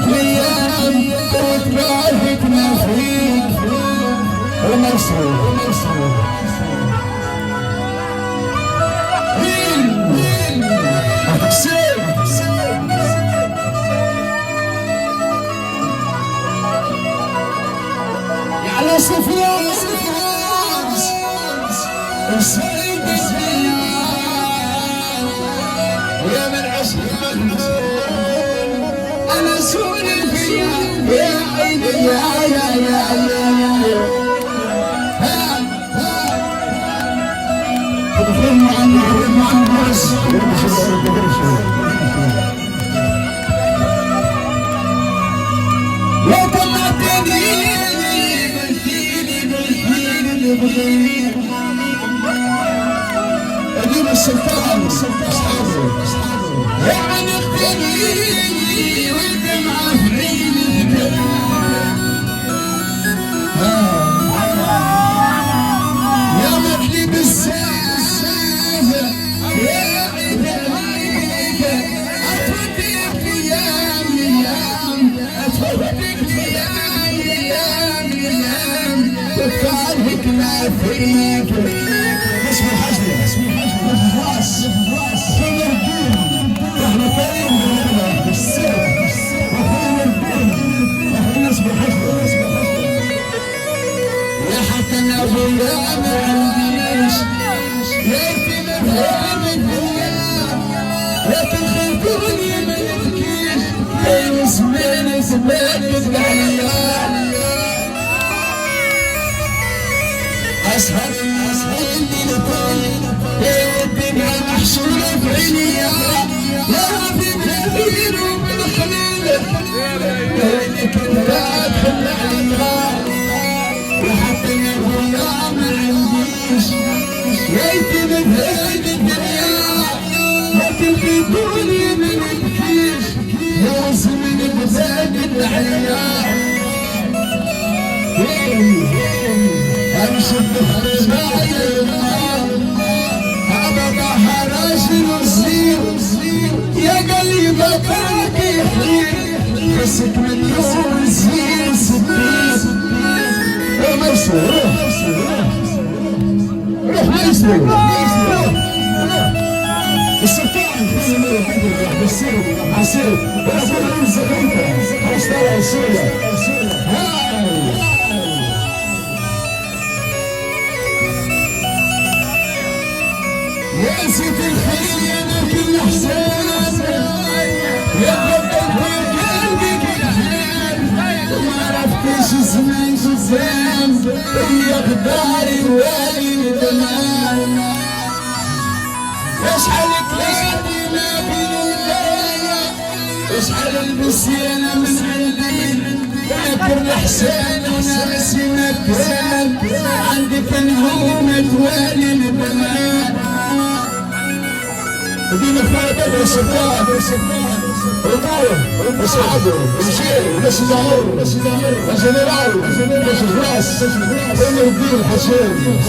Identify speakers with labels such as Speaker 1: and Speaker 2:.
Speaker 1: الايام وتباركنا فيك ومسرور على سفيان السيد يا من عشق انا سوري فيا يا عيني يا تفهم عني مع الناس لو طلعتني أجيب السلطان أصحابه يا من اختني والدمعة في عيني يا مدلي بالساس يا عيد عينيك أتوديك أيام أتوديك أيام تفارق ما فيك اسمه حجري الراس كل الدين احنا كريم بالسر وكل الدين احنا اسمه حجري يا حتى الابويا ما عنديش ليتي مفهوم الدنيا لكن خلقوني ما يبكيش بين زمان الدنيا أسهر الليل طويل والدنيا محشورة في عيني يا في بالخير وبالخليل ليلك انت تحل عليا وحتى الابويا ما عنديش ليتي بهيد الدنيا لكن في دوني ما نبكيش يا زمن بزاد عليا امشي بخزايا هذا بحر الزير يا قلبك راكي يحيي حسك من يوم الزير سبيل ومشي روح ميسر السلطان في المدينة بالسير عسير ولا كل الزغيرة اشترى السورة يا سيدي الخير يا ملك الإحسان يا رب قلبك الحنان وما عرفتش زمان زمان يا غداري والي الزمان اشحال كلامي ما بين الدنيا اشحال البسيانة من عندي ولكن الإحسان وناسي مكان عندك نهومة والي الزمان ودينا فاتت السلطان وطوه وصحابه ومشير وناس العمر وجنرال وراس كل الدين الحسين